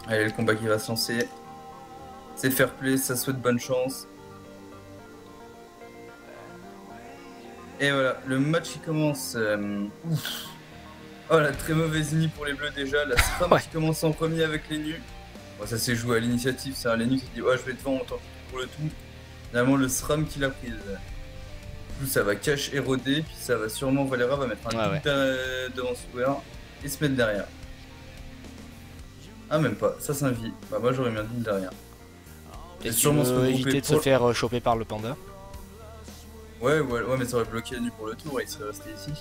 Allez, le combat qui va se lancer. C'est fair play, ça souhaite bonne chance. Et voilà, le match qui commence. Ouf. Oh, la très mauvaise ligne pour les Bleus déjà. La Scrum Ouais. qui commence en premier avec les nus. Bon, ça s'est joué à l'initiative, c'est un les nus qui dit ouais, je vais devant, on tente pour le tout. Finalement, le SRAM qui l'a prise. Du coup, ça va cash éroder, puis ça va sûrement. Valera va mettre un Ouais, lead ouais. devant Square et se mettre derrière. Ah, même pas, ça s'invite. Bah, moi j'aurais mis un lead derrière. Et Peut-être qu'il sûrement se veut regrouper éviter de se pour. faire choper par le panda. Ouais, mais ça aurait bloqué la nuit pour le tour et il serait resté ici.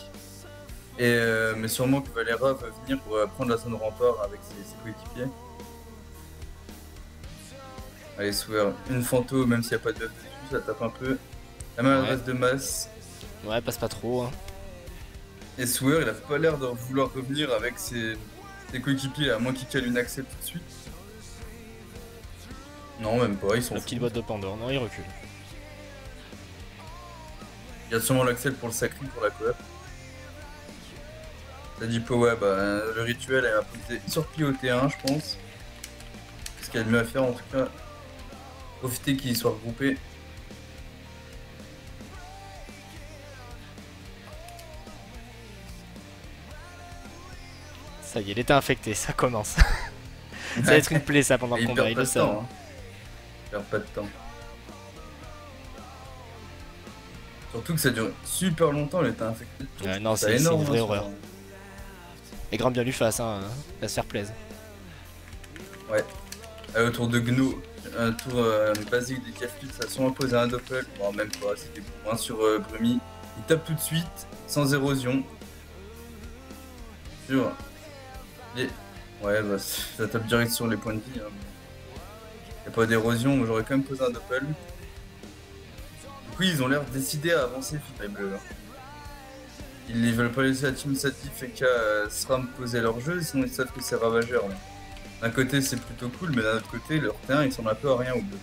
Mais sûrement que Valera va venir pour prendre la zone rempart avec ses coéquipiers. Allez, Swear, une fantôme, même s'il n'y a pas de buff dessus, ça tape un peu. La Ouais. maladresse de masse. Ouais, passe pas trop. Hein. Et Swear, il a pas l'air de vouloir revenir avec ses coéquipiers, à moins qu'il cale une accès tout de suite. Non, même pas, ils s'en La petite foutent. boîte de Pandore. Non, il recule. Il y a sûrement l'accel pour le sacri pour la coop. Ça dit pas, ouais, bah, le rituel est imposé sur pli au T1, je pense. Ce qu'il y a de mieux à faire, en tout cas. Profiter qu'ils soient regroupés. Ça y est, il était infecté, ça commence. Ça va être une plaie ça pendant Et le ils combat, perdent ils pas le de savent. temps, hein. Ils perdent pas de temps. Surtout que ça dure super longtemps, il était infecté. Non, C'est c'est une énorme, hein, vraie sur... horreur. Et grand bien lui fasse, hein, va se faire plaisir. Ouais. Autour de Gno, un tour basique des Keflit, ça sont imposé un doppel. Bon, même pas, c'était bon. Un sur Brumi. Il tape tout de suite, sans érosion. Sûr. Et... Ouais, bah, ça tape direct sur les points de vie. Hein. Y a pas d'érosion, moi j'aurais quand même posé un doppel. Du coup, ils ont l'air décidés à avancer, les bleus. Hein. Ils veulent pas laisser la team Satif et qu'à SRAM poser leur jeu, sinon ils savent que c'est ravageur. Là. D'un côté, c'est plutôt cool, mais d'un autre côté, leur terrain, ils sont un peu à rien au bleu.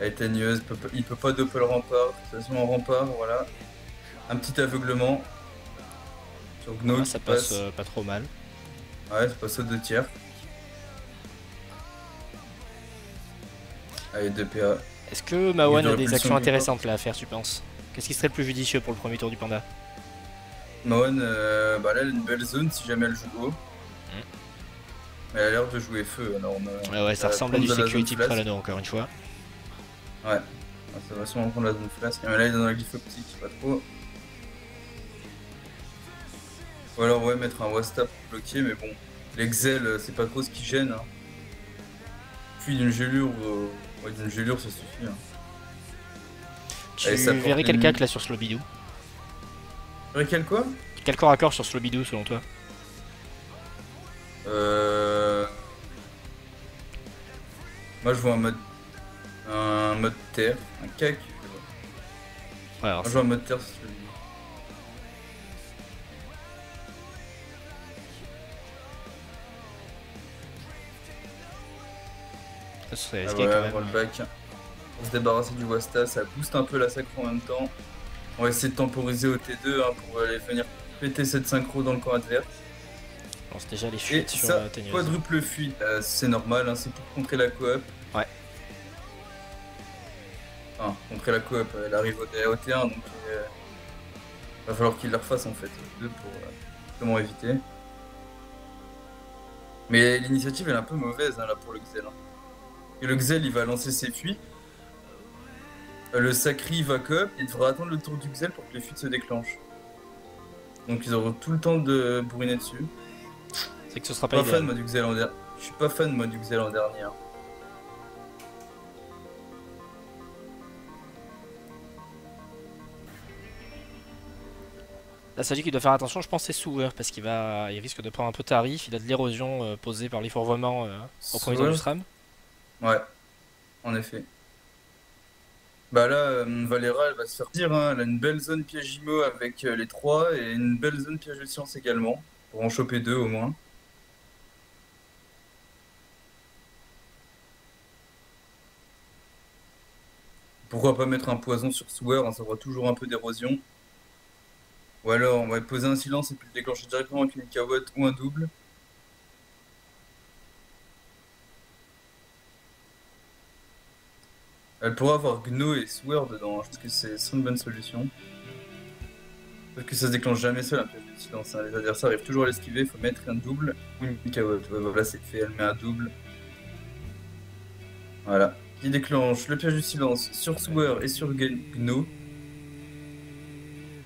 Elle est teigneuse, il peut pas doppel rempart. De toute façon, en rempart, voilà. Un petit aveuglement sur Gno Ouais, qui ça passe passe. pas trop mal. Ouais, c'est pas saut de tiers. Allez, 2 PA. Est-ce que Bouge Mawan de a des répulsion actions du corps. intéressantes là à faire, tu penses? Qu'est-ce qui serait le plus judicieux pour le premier tour du panda? Mawan, bah là, elle a une belle zone si jamais elle joue haut. Hmm. Mais elle a l'air de jouer feu, alors on Ouais, ouais, ça va ressemble à prendre du de la zone security flasque. Pralano encore une fois. Ouais, ah, ça va sûrement prendre la zone flasque. Mais là, il est dans la glyph optique, pas trop. Ou alors, ouais, mettre un Wasta pour bloquer, mais bon. L'Exel, c'est pas trop ce qui gêne. Hein. Puis d'une gelure, ouais, d'une gelure, ça suffit. Hein. Tu Allez, ça porte verrais quel ennemi. cac là sur Slobidou? Quel quoi? Quel corps à corps sur Slobidou selon toi? Euh... Moi, je vois un mode terre, un cac. Ouais, Moi, alors je ça, vois un mode terre, c'est celui. ça serait Ah risqué quand ouais, même. rollback. Pour se débarrasser du Wasta, ça booste un peu la sacre en même temps. On va essayer de temporiser au T2 hein, pour aller venir péter cette synchro dans le camp adverse. On lance déjà les Et fuites sur ça, Teigneuse. quadruple fuite, c'est normal, hein, c'est pour contrer la coop. Ouais. Enfin, contrer la coop, elle arrive au T1, donc va falloir qu'il la refasse en fait, deux pour comment éviter. Mais l'initiative elle est un peu mauvaise hein, là pour le Xel. Hein. Et le Xel il va lancer ses fuites, le Sacri va coop, il devra attendre le tour du Xel pour que les fuites se déclenchent. Donc ils auront tout le temps de bourriner dessus. C'est que ce sera pas Pas fan idéal. moi du Xel en dernier. Je suis pas fan moi du Xel en dernier. Hein. Là, ça dit qu'il doit faire attention, je pense, c'est Sewer parce il risque de prendre un peu tarif. Il a de l'érosion posée par l'effondrement au premier tour du Soit, SRAM. ouais, en effet. Bah là, Valera, elle va se faire dire, hein, elle a une belle zone piège IMO avec les trois et une belle zone piège de science également, pour en choper deux au moins. Pourquoi pas mettre un poison sur Sewer, hein, ça aura toujours un peu d'érosion. Ou alors, on va poser un silence et puis le déclencher directement avec une cawotte ou un double. Elle pourra avoir Gno et Sword dedans, hein. Je pense que c'est une bonne solution. Sauf que ça se déclenche jamais seul un piège de silence, hein. Les adversaires arrivent toujours à l'esquiver, il faut mettre un double ou une cawotte. Ouais, voilà, c'est fait, elle met un double. Voilà. Qui déclenche le piège du silence sur Swear et sur Gno.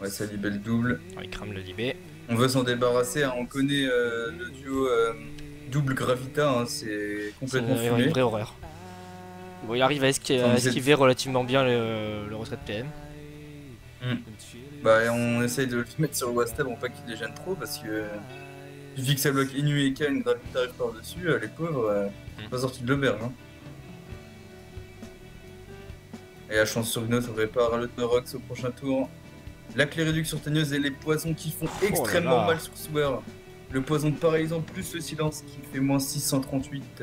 Ouais, ça libelle le double. Il crame le libé. On veut s'en débarrasser, hein. On connaît le duo double Gravita, hein. C'est complètement C'est fumé. une vraie horreur. Bon, il arrive à Enfin, esquiver relativement bien le retrait de PM. Bah, on essaye de le mettre sur le Wastab pour pas qu'il dégêne trop parce que il suffit que ça bloque Inu et K, une Gravita arrive par-dessus, les pauvres, pas sortis de l'auberge, hein. Et la chance sur Gno, ça répare le Torox au prochain tour. La Cléréduc sur Teigneuse et les poisons qui font extrêmement mal sur Swear. Le poison de paralysan plus le silence qui fait moins 638.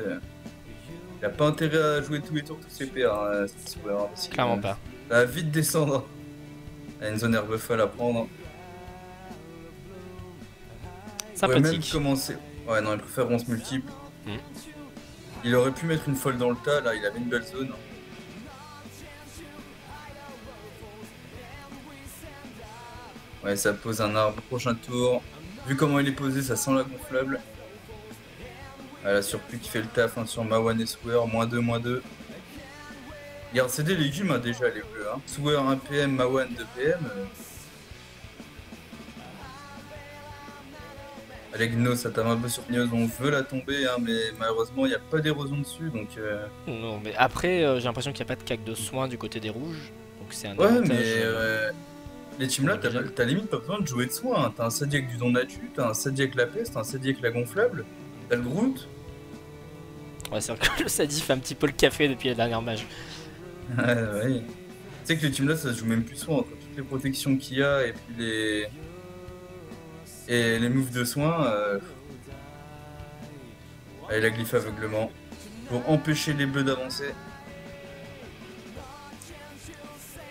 Il a pas intérêt à jouer tous les tours tous ses PA, Swear. Clairement pas. Ça va vite descendre. Il y a une zone herbe folle à prendre. Sympathique. Il pourrait même commencer. Ouais, non, il préfère 11 multiples. Il aurait pu mettre une folle dans le tas, là, il avait une belle zone. Ouais, ça pose un arbre. Prochain tour. Vu comment il est posé, ça sent la gonflable. Ah, la surplus qui fait le taf, hein, sur Mawan et Swear. -2, -2. Regarde, c'est des légumes, hein, déjà, les bleus. Hein. Swear 1 PM, Mawan 2 PM. Avec Gno, ça tape un peu sur Gneuse. On veut la tomber, hein, mais malheureusement, il n'y a pas d'érosion dessus. Donc, Non, mais après, j'ai l'impression qu'il n'y a pas de cac de soin du côté des rouges. Donc c'est un ouais, avantage. mais les teams là, t'as limite pas besoin de jouer de soin, hein. T'as un Sadiac du Don Natu, t'as un Sadiac la peste, t'as un Sadiac la gonflable, t'as le Groot. Ouais, c'est vrai que le Sadi fait un petit peu le café depuis la dernière mage. Ouais. Tu sais que les teams là, ça se joue même plus soin entre toutes les protections qu'il y a et puis les moves de soin. Allez, la glyphe aveuglement pour empêcher les bleus d'avancer.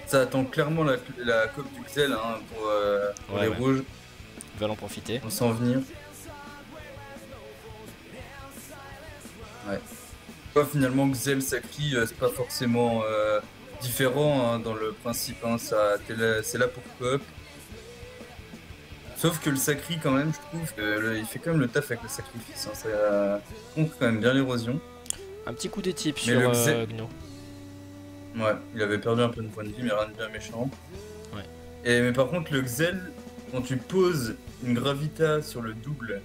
Ça attend clairement la cope du Xel, hein, pour Ouais, les ouais. rouges. Ils veulent en profiter. On sent venir. Ouais. Quoi, finalement, Xel Sacri, c'est pas forcément différent, hein, dans le principe, hein, c'est là pour coop. Sauf que le Sacri, quand même, je trouve il fait quand même le taf avec le sacrifice, hein, ça compte quand même bien l'érosion. Un petit coup des types Mais sur le Xel... Gno. Ouais, il avait perdu un peu de points de vie, mais rien de bien méchant. Ouais. Mais par contre, le Xel, quand tu poses une Gravita sur le double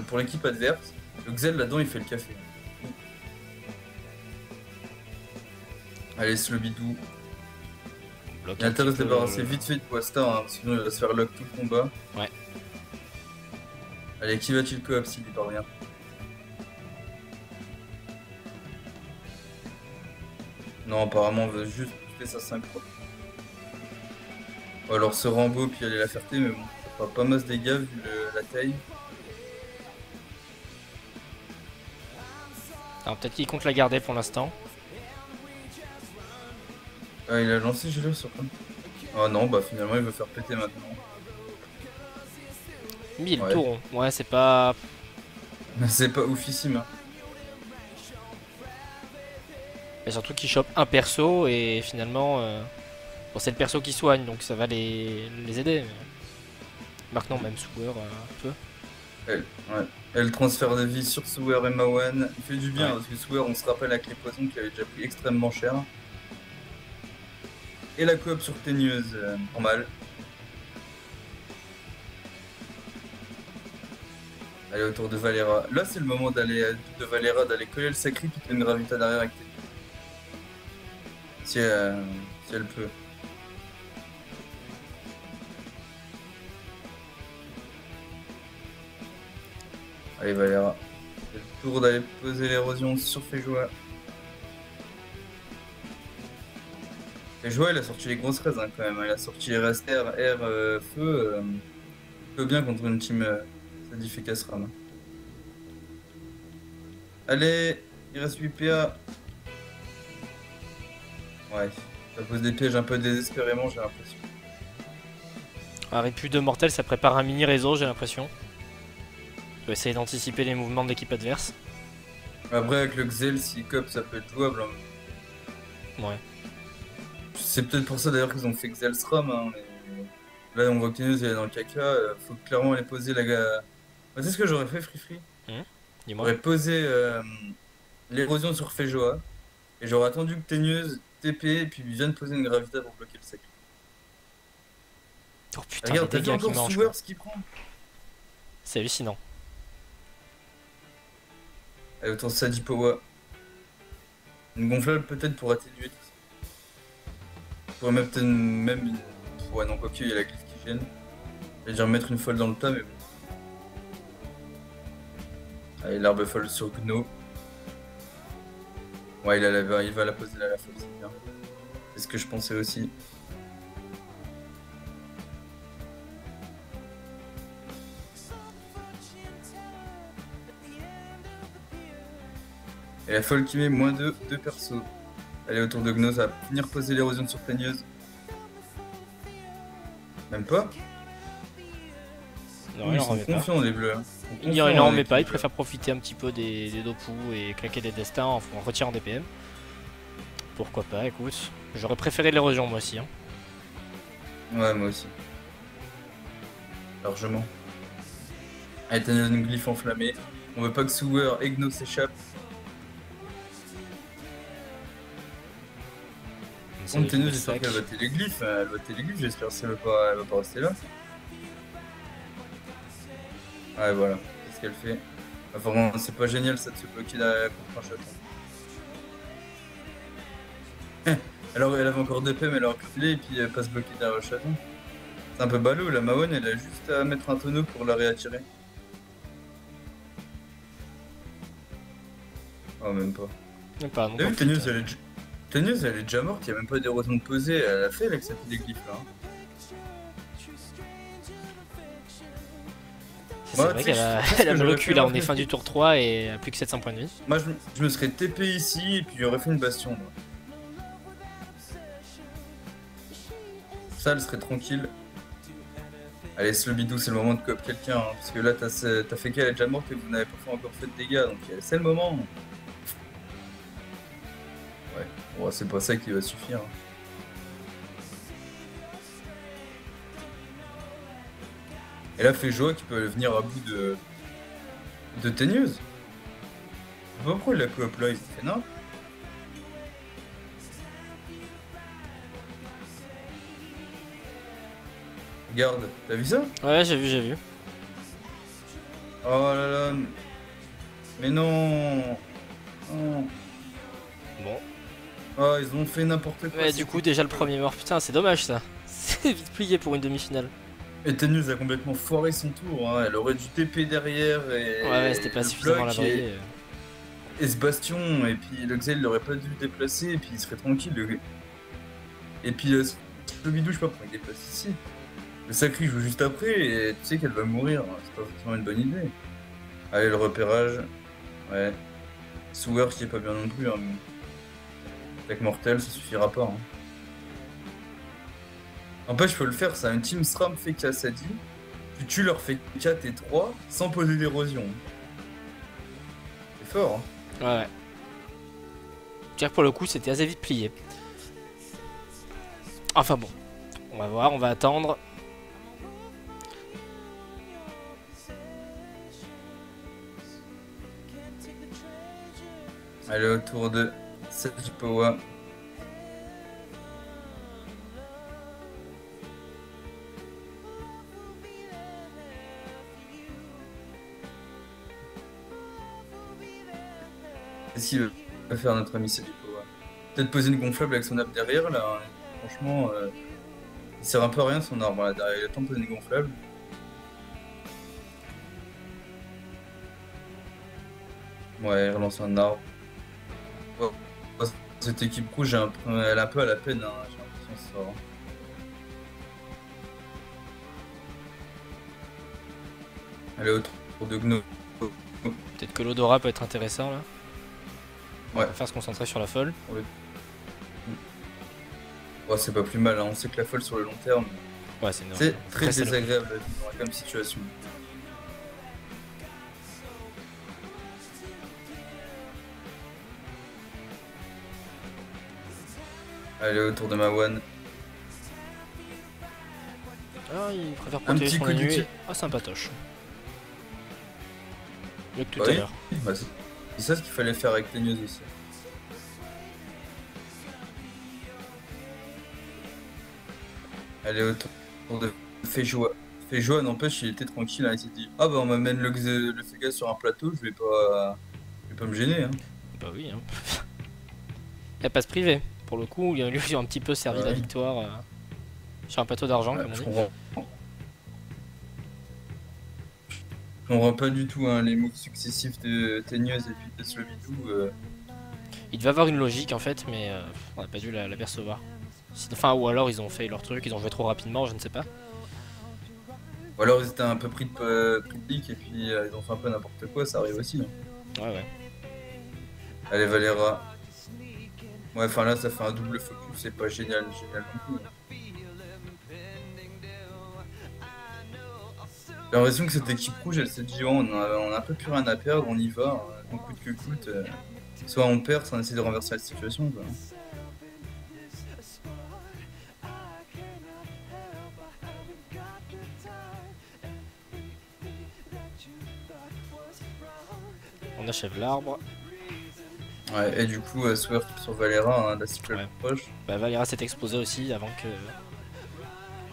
pour l'équipe adverse, le Xel là-dedans il fait le café. Allez, Slobidou. Il a intérêt de se débarrasser vite fait de Wasta, hein, sinon il va se faire lock tout le combat. Ouais. Allez, qui va-t-il coop s'il y parvient? Non, apparemment on veut juste booster sa synchro. Ou alors ce Rambo puis aller la ferté, mais bon, ça fera pas masse dégâts vu la taille. Alors peut-être qu'il compte la garder pour l'instant. Ah, il a lancé gelé sur quoi? Ah non, bah finalement il veut faire péter maintenant. 1000 Ouais. tours. Ouais, c'est pas... C'est pas oufissime, hein. Et surtout qu'il chope un perso et finalement... Bon, c'est le perso qui soigne, donc ça va les aider. Mais... Maintenant, même Swear un peu. Ouais. Et le transfert de vie sur Swear et Mawan, il fait du bien, Ouais. parce que Swear, on se rappelle avec les poisons qui avaient déjà pris extrêmement cher. Et la coop sur Teigneuse, normal. Allez, autour de Valera. Là, c'est le moment de Valera d'aller coller le sacri puis une Gravita derrière avec Teigneuse. Si elle peut. Allez, Valera. C'est le tour d'aller poser l'érosion sur Fejoa. Fejoa, elle a sorti les grosses raises, hein, quand même. Elle a sorti RSR, Air, Feu. Peu bien contre une team Sadif et Kasram, hein. Allez, il reste 8 PA. Ouais, ça pose des pièges un peu désespérément, j'ai l'impression. Avec plus de mortels, ça prépare un mini réseau, j'ai l'impression. Je vais essayer d'anticiper les mouvements de l'équipe adverse. Après, avec le Xel, s'il cop, ça peut être jouable. Hein. Ouais. C'est peut-être pour ça d'ailleurs qu'ils ont fait Xelstrom. Hein, mais... Là, on voit que Teneuse est dans le caca. Faut clairement aller poser la gars. Tu sais ce que j'aurais fait, Free? Dis-moi. J'aurais posé l'érosion sur Fejoa. Et j'aurais attendu que Teneuse TP et puis vienne poser une Gravita pour bloquer le sec. Oh putain, Regarde, les t'as vu dégâts qu'il encore mange. Sewer ce qu'il prend? C'est hallucinant. Allez, autour de Sadipowa. Une gonflable peut-être pour atténuer tout ça. Pourrait même peut-être même. Ouais, non, quoique, il y a la glyphe qui gêne. Je vais dire mettre une folle dans le tas, mais bon. Allez, l'arbre folle sur Gno. Ouais, il va la poser là, la folle, c'est bien. C'est ce que je pensais aussi. Et la folle qui met moins de 2 persos. Allez, autour de Gno, ça va venir poser l'érosion sur Peigneuse. Même pas? Non, il en remet pas. Confiants, les bleus. Hein. Il en remet pas, il préfère profiter un petit peu des Dopu et claquer des destins en retirant des PM. Pourquoi pas, écoute. J'aurais préféré l'érosion moi aussi. Hein. Ouais, moi aussi. Largement. Allez, t'as une glyphe enflammée. On veut pas que Sewer et Gno s'échappent. Contre Teneuse, j'espère qu'elle va téléglyphe. Elle va téléglyphe, j'espère qu'elle va pas rester là. Ouais, voilà. C'est ce qu'elle fait. Enfin, c'est pas génial ça de se bloquer contre un chaton. Alors, elle avait encore 2 PM, elle a reculé et puis elle passe bloquer derrière le chaton. C'est un peu ballot, la Maon, elle a juste à mettre un tonneau pour la réattirer. Oh, même pas. Même pas, non. T'as vu, Teneuse, elle est déjà morte, y'a même pas d'érosion de poser, elle a fait avec sa petite glyphes là. C'est vrai qu'elle a le recul là, on est fin du tour 3 et elle a plus que 700 points de vie. Moi je me serais TP ici et puis j'aurais fait une bastion. Moi. Ça, elle serait tranquille. Allez, Slobidou, c'est le moment de cop quelqu'un, hein, parce que là t'as fait qu'elle est déjà morte et vous n'avez pas encore fait de dégâts, donc c'est le moment. Ouais, bon, c'est pas ça qui va suffire. Hein. Et là, Fejoa qui peut venir à bout de Teigneuse. Je sais pas pourquoi il la coop là, il s'est fait non. Regarde, t'as vu ça? Ouais, j'ai vu. Oh là là. Mais non. Oh. Bon. Oh, ils ont fait n'importe quoi. Ouais, du coup, déjà le premier mort. Putain, c'est dommage ça. C'est vite plié pour une demi-finale. Et Teigneuse a complètement foiré son tour. Hein. Elle aurait dû TP derrière. Et ouais, c'était pas suffisamment la vraie. Et ce bastion. Et puis le Xel, il aurait pas dû le déplacer. Et puis il serait tranquille. Et puis le bidou, je sais pas pourquoi il déplace ici. Le sacré joue juste après. Et tu sais qu'elle va mourir. C'est pas forcément une bonne idée. Allez, le repérage. Ouais. Sewer qui est pas bien non plus. Hein. Avec Mortel, ça suffira pas. Hein. N'empêche, je peux le faire, ça. Une team SRAM fait Sadi. Tu tues leur fait 4 et 3 sans poser d'érosion. C'est fort. Hein. Ouais. Dire pour le coup, c'était assez vite plié. Enfin bon. On va voir, on va attendre. Allez, autour de Sadipowa. Qu'est-ce qu'il va faire notre ami Sadipowa? Peut-être poser une gonflable avec son arbre derrière là. Franchement, il sert un peu à rien son arbre là derrière. Il a le temps de poser une gonflable. Ouais, il relance un arbre. Oh, cette équipe rouge, elle est un peu à la peine, hein, j'ai l'impression ce soir. Elle est autour de Gno. Peut-être que l'odorat peut être intéressant là. Ouais. On va faire se concentrer sur la folle. Ouais, c'est pas plus mal, hein. On sait que la folle sur le long terme, Ouais, c'est C'est très très salaud. désagréable à vivre comme situation. Allez, autour de ma one. Ah, il préfère Un protéger petit son coup ennemi. d'outil. Ah, sympatoche. Mieux que tout Bah à oui, l'heure. bah, c'est ça ce qu'il fallait faire avec Teigneuse aussi. Allez, autour de Fejoa. Fejoa, n'empêche, il était tranquille, hein, il s'est dit, ah bah on m'amène le Féga sur un plateau, je vais pas me gêner. Hein. Bah oui, hein. Elle passe privée. Pour le coup, il lui a un petit peu servi la Ouais, victoire sur un plateau d'argent, ouais, comme on je dit. comprends. Je comprends pas du tout hein, les moves successifs de Teigneuse et puis de Slobidou. Il devait avoir une logique en fait, mais on n'a pas dû la percevoir. Enfin, ou alors ils ont fait leur truc, ils ont joué trop rapidement, je ne sais pas. Ou alors ils étaient un peu pris de pique et puis ils ont fait un peu n'importe quoi, ça arrive aussi. Hein. Ouais, ouais. Allez, Valera. Ouais, enfin là, ça fait un double focus, c'est pas génial, génial non plus. Hein. J'ai l'impression que cette équipe rouge, elle s'est dit, oh, on a un peu plus rien à perdre, on y va, hein, coûte que coûte. Soit on perd, soit on essaie de renverser la situation. Quoi. On achève l'arbre. Ouais, et du coup, Swerve sur Valera, hein, la cycle Ouais. proche. Bah, Valera s'est exposée aussi avant que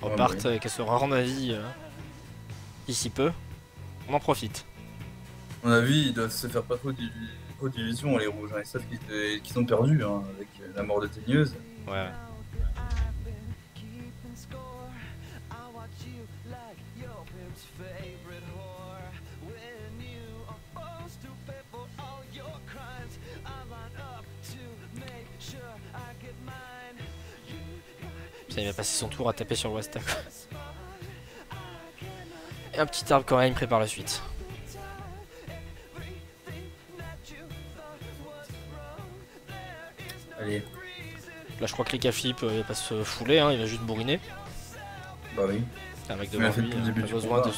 Ouais, reparte bah et qu'elle se rende avis d'ici peu. On en profite. À mon avis, ils doivent se faire pas trop d'illusions, les rouges. Hein. Ils savent qu'ils ont perdu hein, avec la mort de Teigneuse. Ouais. Ça, il va passer son tour à taper sur Wasta. Et un petit arbre quand même prépare la suite. Allez, Là je crois que les Flip il va pas se fouler, hein, il va juste bourriner. bah oui. Un mec Il l'a devant fait lui, depuis le début pas du besoin combat.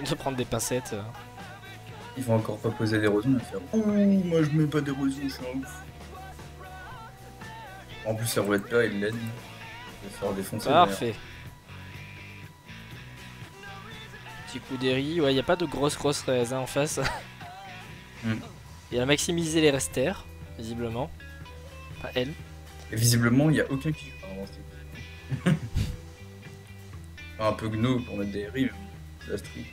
de prendre des pincettes. Ils vont encore pas poser d'érosion, ils vont faire ouh, moi je mets pas d'érosion, je suis un ouf. En plus, la roulette là, il l'aide. Il va se faire défoncer. Parfait. Petit coup d'Eri, ouais, il n'y a pas de grosses raises hein, en face. Mm. Il a maximisé les resters, visiblement. Pas elle. Et visiblement, il n'y a aucun qui joue dans cette équipe. Enfin, un peu Gno pour mettre des rives. La street.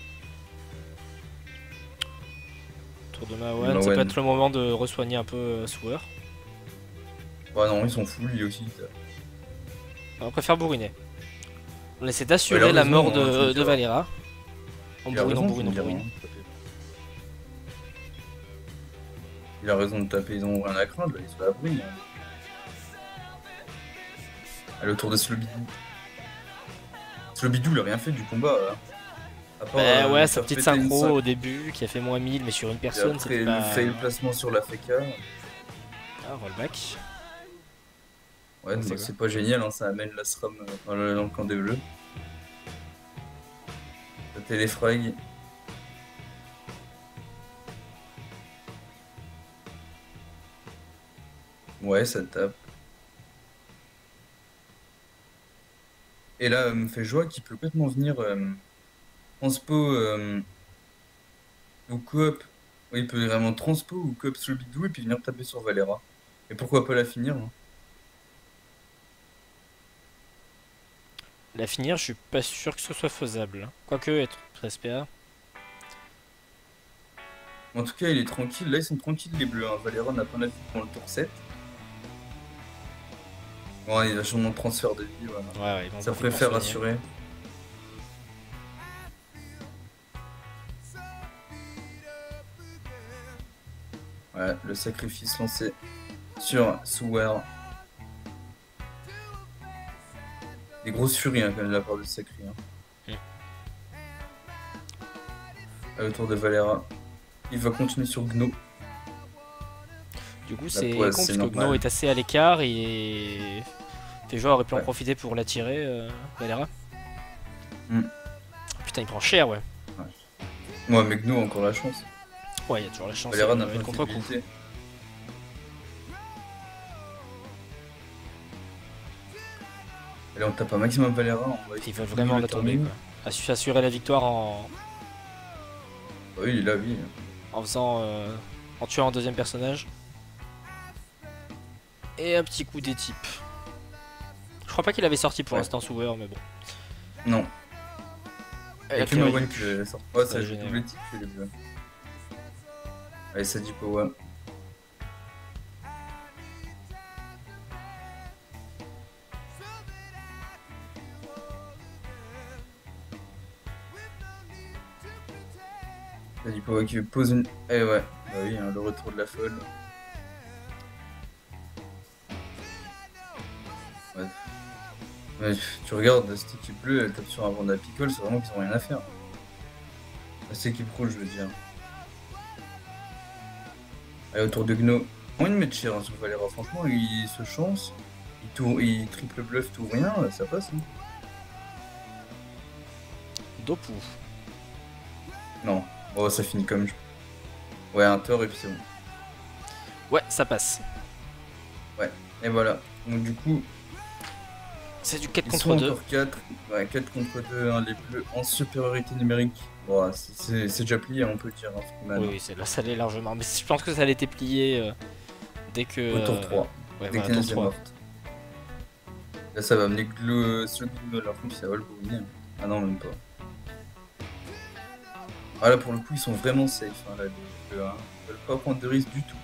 Tour de Mawan, ça peut être le moment de re-soigner un peu Sewer. Ouais, non, ils sont fous, lui aussi. On préfère bourriner. On essaie d'assurer la mort de Valera. On bourrine. Il a raison de taper, ils ont rien à craindre, là, ils sont à l'abri. Hein. Allez, autour de Slobidou. Slobidou, il a rien fait du combat. Là. À part, bah ouais, sa petite synchro au début qui a fait moins 1000, mais sur une personne, c'était pas... le fail placement sur la FK. Ah, rollback. Ouais, donc c'est pas génial, hein, ça amène la SRAM dans le camp des bleus. Le téléfrag. Ouais, ça tape. Et là, me fait joie qu'il peut complètement venir transpo ou coop. Oui, il peut vraiment transpo ou coop sur le bidou et puis venir taper sur Valera. Et pourquoi pas la finir hein. La finir, je suis pas sûr que ce soit faisable. Quoique, être SPA. En tout cas, il est tranquille. Là, ils sont tranquilles, les bleus. Hein. Valera n'a pas la vie dans le tour 7. Bon, il a sûrement le transfert de vie. Voilà. Ouais, ça préfère rassurer. Ouais, le sacrifice lancé sur Sewer. Des grosses furies hein, quand même de la part de Sacri. Hein. Le tour de Valera. Il va continuer sur Gno. Du coup, c'est con parce que Gno est assez à l'écart et Fejoa aurait pu en profiter pour l'attirer, Valera. Hmm. Putain, il prend cher, ouais. Moi, Megno a encore la chance. Ouais, il y a toujours la chance Valera n'a de pas de contre-coup. visibilité. Allez, on tape un maximum Valera. On va Ils veulent vraiment la tomber, quoi. Assurer la victoire Oui, il est là, oui. en faisant. En tuant un deuxième personnage. Et un petit coup des types. Je crois pas qu'il avait sorti pour l'instant Souver, mais bon. Non. Et Il y a que Mawan qui le sort. Ouais, ça Ouais, joue génial. double type chez les bleus. Allez, ça dit Powa. Ça dit Powa qui pose une. Eh ouais, bah oui, hein, le retour de la folle. Ouais. Ouais, tu regardes cette équipe bleue, elle tape sur un Vanda Pickle, c'est vraiment qu'ils ont rien à faire. Cette équipe rouge, je veux dire. Allez, autour de Gno. Moins de mettre cher hein, sur Valera, franchement, il se chance. Il triple bluff, tout rien, ça passe. Hein. Dopu. Non, oh, ça finit comme. Ouais, un tort et puis c'est bon. Ouais, ça passe. Ouais, et voilà. Donc du coup, C'est du 4 ils contre sont 2. encore 4. Ouais, 4 contre 2, hein, les bleus en supériorité numérique. Bon, c'est déjà plié, on peut le dire, hein, Freeman. Oui, c'est là, ça l'est largement. Mais je pense que ça allait été plié dès que. Au tour 3, Ouais, dès voilà, qu'elle tour est 3. morte. Là, ça va mener le seul Gno, alors que ça va le bourriner. Ah non, même pas. Ah là, pour le coup, ils sont vraiment safe, hein, là, les bleus, hein. Ils veulent pas prendre de risque du tout.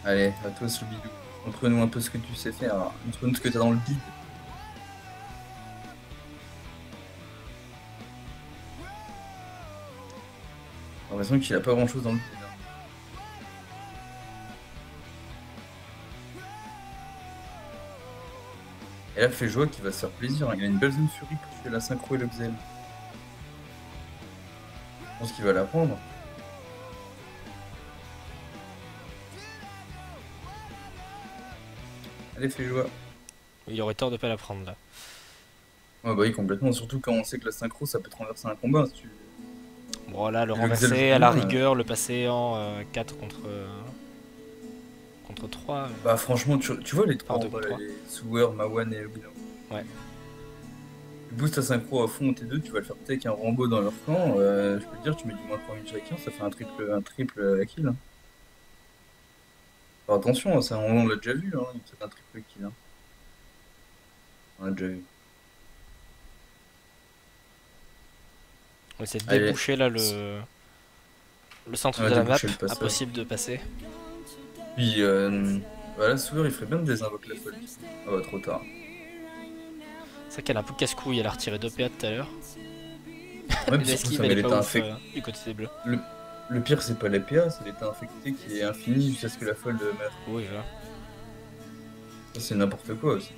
Allez, à toi, Sloubidou. Montre-nous un peu ce que tu sais faire. Hein. Montre-nous ce que t'as dans le guide. J'ai l'impression qu'il a pas grand-chose dans le guide. Hein. Et là, fait joie qui va se faire plaisir. Hein. Il a une belle zone furie pour tuer la synchro et le Xel. Je pense qu'il va la prendre. Allez, fais joie. Il aurait tort de pas la prendre là. Ouais, bah oui, complètement. Surtout quand on sait que la synchro, ça peut te renverser un combat. Si tu... Bon, là, le Et le renverser Xel à la joue, rigueur, le passer en 4 contre 3. Bah franchement, tu vois les trois Enfin, en 2 bas, contre là, 3. les Suwer, Mawan et Ogino. Ouais. Tu boostes ta synchro à fond, T2, tu vas le faire take un Rambo dans leur camp. Je peux te dire, tu mets du moins 3000 chacun, ça fait un triple kill. Hein. Alors, attention, ça, on l'a déjà vu, hein, c'est un triple kill. Hein. On l'a déjà vu. On essaie de Allez. déboucher là le centre Ouais, de la map. déboucher le passage. Impossible de passer. Puis, voilà, Suwer, il ferait bien de désinvoquer la folie. Ah bah, trop tard. C'est vrai qu'elle a un peu casse-couille, elle a retiré 2 PA tout à l'heure. Ouais, puis surtout, L'esquive ça elle met est pas l'état ouf infecté. du côté des bleus. Le pire, c'est pas les PA, c'est l'état infecté qui est infini jusqu'à ce que la folle meure. Oui, voilà. Ça, c'est n'importe quoi aussi.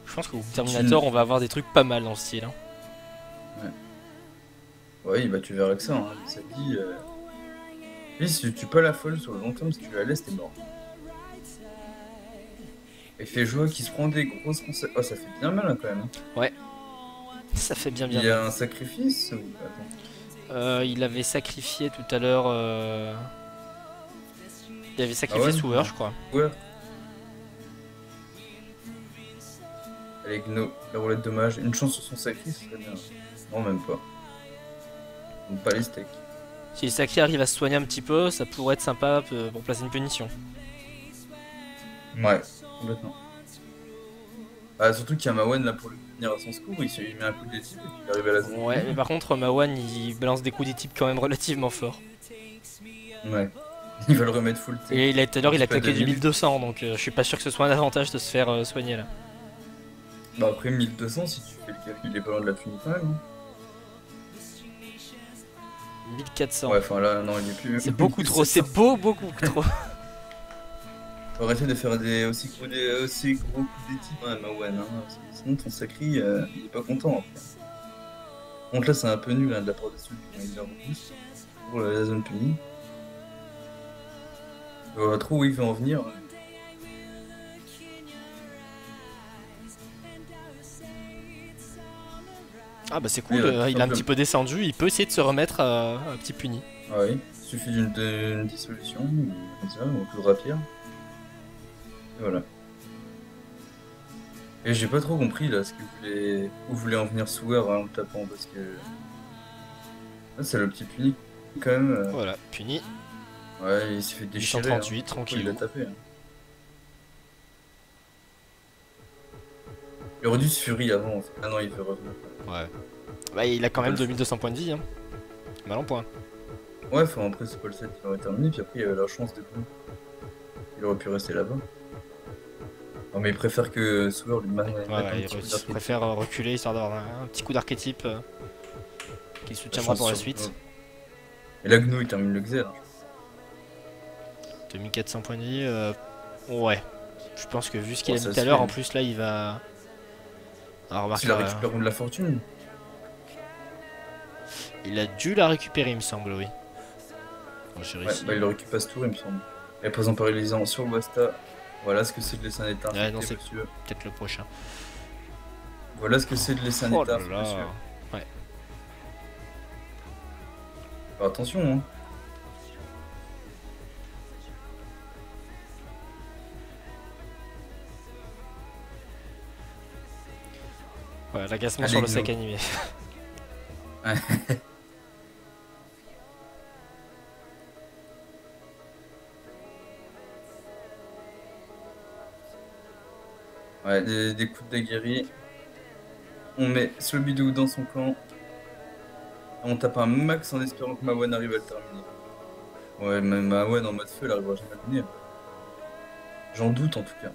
Je pense qu'au Terminator, on va avoir des trucs pas mal dans ce style. Hein. Ouais, bah tu verras que ça, hein. Ça dit. Lui, si tu tues pas la folle sur le long terme, si tu la laisses, t'es mort. Et fait jouer qui se prend des grosses conséquences. Oh, ça fait bien mal hein, quand même. Ouais. Ça fait bien Il y mal. a un sacrifice ou... Attends. Il avait sacrifié tout à l'heure. Il avait sacrifié Souver, je crois. Ouais. Allez, Gno, la roulette de mage. Une chance sur son sacrifice, ce serait bien. Non, même pas. Donc, pas les steaks. Si le sacré arrive à se soigner un petit peu, ça pourrait être sympa pour placer une punition. Ouais, complètement. Ah, surtout qu'il y a Mawen là pour lui venir à son secours, il met un coup de lessive et puis il arrive à la zone. Ouais, mais par contre, Mawan il balance des coups des types quand même relativement forts. Ouais. Il va le remettre full. Et tout à l'heure, il a pas claqué du 2000. 1200, donc je suis pas sûr que ce soit un avantage de se faire soigner là. Bah, après 1200, si tu fais le calcul, il est pas loin de la puni quand même. 1400. Ouais, enfin là, non, il est plus. C'est beaucoup trop, c'est beaucoup trop. Faut arrêter de faire des aussi gros coups d'équipe, hein, Mawen. Hein, sinon, ton sacré, il est pas content après. Donc là, c'est un peu nul hein, de la part de celui qui a une boost pour la zone punie. Trop où il veut en venir. Ah bah c'est Oui, cool, il a un petit peu descendu, il peut essayer de se remettre un petit puni. Ah oui, il suffit d'une dissolution, ou comme ça, ou plus rapide. Et voilà. Et j'ai pas trop compris là où voulait en venir Sewer en le tapant parce que. Ah, c'est le petit puni quand même. Voilà, puni. Ouais, il s'est fait déchirer. 838, Hein. tranquille. Il l'a tapé. Hein. Il aurait dû se furie avant en fait. Ah non, il veut revenir. Ouais. Bah il a quand même 2200 points de vie, hein. Mal en point. Ouais, enfin après c'est pas le set qui aurait terminé, puis après il avait la chance de coup. Il aurait pu rester là-bas. Non mais il préfère que Sewer lui mette un Ouais, petit coup il d'archétype. préfère reculer histoire d'avoir un petit coup d'archétype qui soutiendra pour la suite. Et là Gnou il termine le Xer. 2400 points de vie, ouais. Je pense que vu ce qu'il a mis ça tout à se l'heure, fait. en plus là il va. Alors remarque, Il a récupéré de la fortune. il a dû la récupérer, il me semble, oui. Bon, j'ai Ouais, réussi. bah il le récupère ce tour il me semble. Et présent paralysant sur le Basta. Voilà ce que c'est de laisser un état Ouais, non, infecté, c'est monsieur. peut-être le prochain. Voilà ce que c'est de laisser un Oh état là infecté, là. monsieur. Ouais. Alors, attention, hein. Ouais, l'agacement Allez, sur le Gnou. sac animé. Ouais, des coups de daguerri. On met Slobidou dans son camp. On tape un max en espérant que Mawan arrive à le terminer. Ouais, même Mawan en mode feu, il arrivera jamais à le finir. J'en doute en tout cas.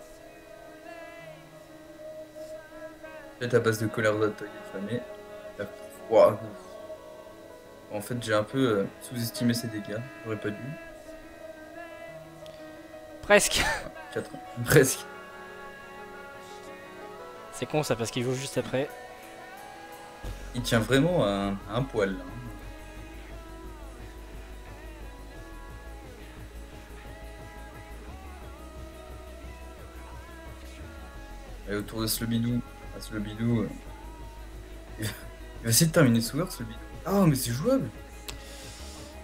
Peut-être à base de colère d'attaque inflammée. Ouah. En fait, j'ai un peu sous-estimé ses dégâts. J'aurais pas dû. Presque. 4... Presque. C'est con ça parce qu'il joue juste après. Il tient vraiment à un poil. Là. Et autour de Slobidou. Ah, Slobidou. Il va essayer de terminer Sewer, Slobidou. Ah, mais c'est jouable.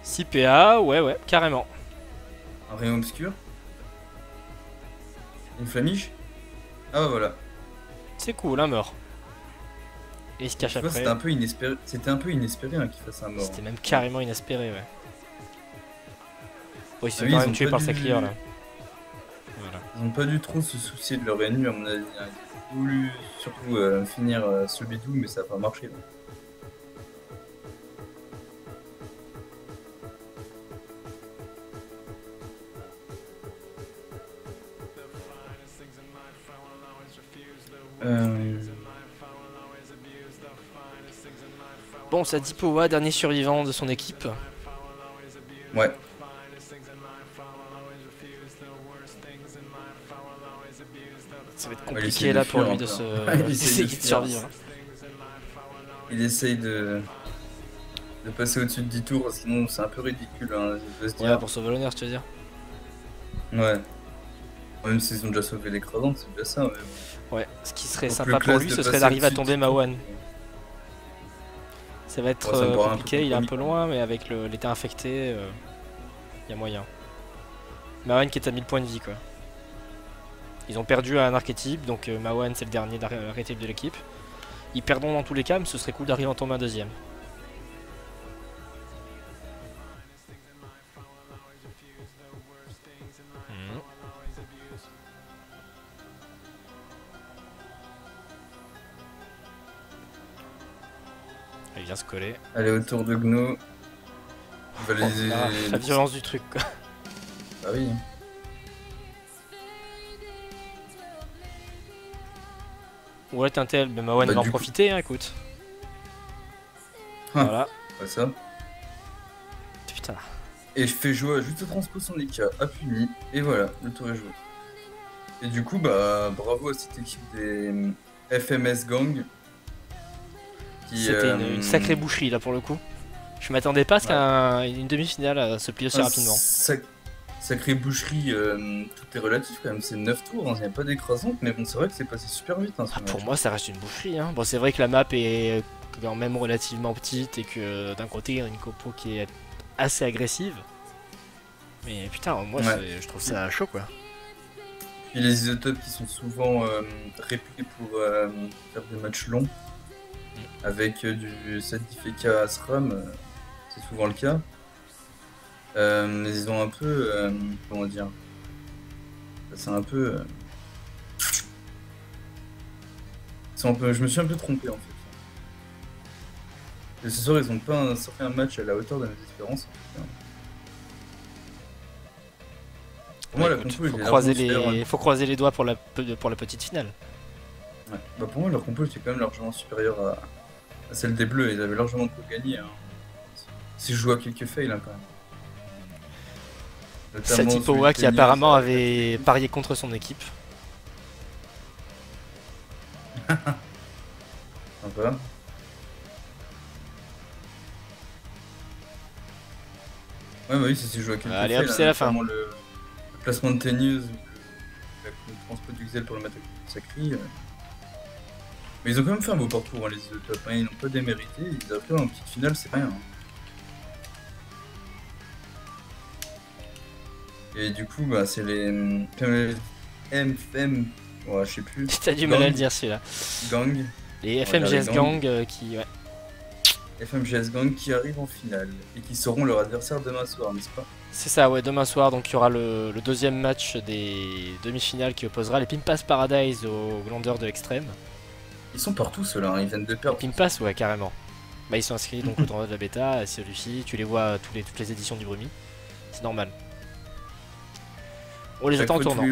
6 PA, ouais, carrément. Un rayon obscur. Une flamiche. Ah bah voilà. C'est cool, un mort. Et il se cache Tu vois, après. C'était un peu inespéré hein, qu'il fasse un mort. C'était même carrément inespéré, ouais. Bon, il se fait oui, quand ils même ont tuer pas par dû- sa clear là. Voilà. Ils ont pas dû trop se soucier de leur ennemi, à mon avis. Hein. Ils ont voulu surtout finir Slobidou, mais ça a pas marché. Là. Bon, ça dit Powa, dernier survivant de son équipe. Ouais. Ça va être Il compliqué essaie là de pour fuir lui un de peu, se hein. Il essaie d'essayer de fuir. survivre. Il essaye de passer au-dessus de 10 tours, sinon c'est un peu ridicule. Hein, je dois se Ouais, dire. pour sauver l'honneur, tu veux dire. Ouais. Même s'ils ont déjà sauvé l'écrasante, c'est déjà ça. Ouais, ce qui serait Donc, sympa le pour classe lui, de ce serait passer d'arriver à au-dessus de tomber 10 tours. Mawan. Ça va être Ouais, ça me paraît un peu compliqué, il est un peu compromis, loin, mais avec l'état infecté, il y a moyen. Mawan qui est à 1000 points de vie, quoi. Ils ont perdu un archétype, donc Mawan c'est le dernier archétype de l'équipe. Ils perdront dans tous les cas, mais ce serait cool d'arriver à en tomber un deuxième. Il vient se coller. Allez, autour de Gno. Il va La violence du truc, quoi. Ah oui. Ouais, Tintel, mais Mawan Bah, va en du coup- profiter, hein, écoute. Ah. Voilà. Pas ça. Putain. Et je fais jouer à juste transpose son Nika à puni. Et voilà, le tour est joué. Et du coup, bah bravo à cette équipe des FMS Gang. C'était une sacrée boucherie là pour le coup. Je m'attendais pas à ce qu'une demi-finale se plie aussi rapidement. Sacrée boucherie, tout est relatif quand même. C'est 9 tours, hein, il n'y a pas d'écrasante, mais bon, c'est vrai que c'est passé super vite, hein, ce match. Pour moi, ça reste une boucherie. Hein. Bon, c'est vrai que la map est quand même relativement petite et que d'un côté, il y a une compo qui est assez agressive. Mais putain, moi, Ouais. je trouve ça chaud quoi. Puis les isotopes qui sont souvent réputés pour faire des matchs longs, avec du set d'IFK SRAM, c'est souvent le cas. Mais ils ont un peu, comment dire, c'est un peu, ils sont un peu, je me suis un peu trompé en fait. Et ce soir, ils ont pas sorti un match à la hauteur de nos espérances. Pour moi, la compo, il est largement supérieure. Faut croiser les doigts pour la petite finale. Ouais. Bah, pour moi, leur compo était quand même largement supérieure à celle des Bleus. Ils avaient largement de quoi gagner. Hein. Si je joue à quelques fails, hein, quand même. Notamment Satipowa qui apparemment avait parié contre son équipe. Sympa. Ouais, bah oui, si tu joues à quelques Allez fails, hop, c'est la fin. Le placement de Teneuse, le transport du Xel pour le mettre à Sacri. Mais ils ont quand même fait un beau parcours, hein, les top, hein, ils n'ont pas démérité. Ils ont fait en petite finale, c'est rien. Hein. Et du coup, bah, c'est les FM. Ouais, je sais plus. T'as du mal à le dire celui-là. Gang. Les FMGS Gang qui. Ouais. FMGS Gang qui arrivent en finale et qui seront leur adversaire demain soir, n'est-ce pas? C'est ça, ouais, demain soir, donc il y aura le deuxième match des demi-finales qui opposera les Pimpas Paradise aux Glandeurs de l'Extrême. Ils sont partout ceux-là, hein, ils viennent de perdre. Pimpas, ouais, carrément. Bah, ils sont inscrits donc au tournoi de la bêta, celui-ci, tu les vois à toutes les éditions du Brumi. C'est normal. On les attend en tournant.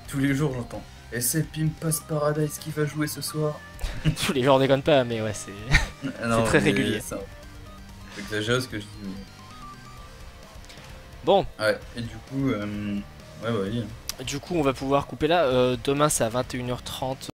Tous les jours, j'entends. Et c'est Pimpas Paradise qui va jouer ce soir. Tous les jours, on déconne pas, mais ouais, c'est très régulier. C'est exagéré ce que je dis. Mais... Bon. Ouais, et du coup, ouais. Du coup, on va pouvoir couper là. Demain, c'est à 21h30.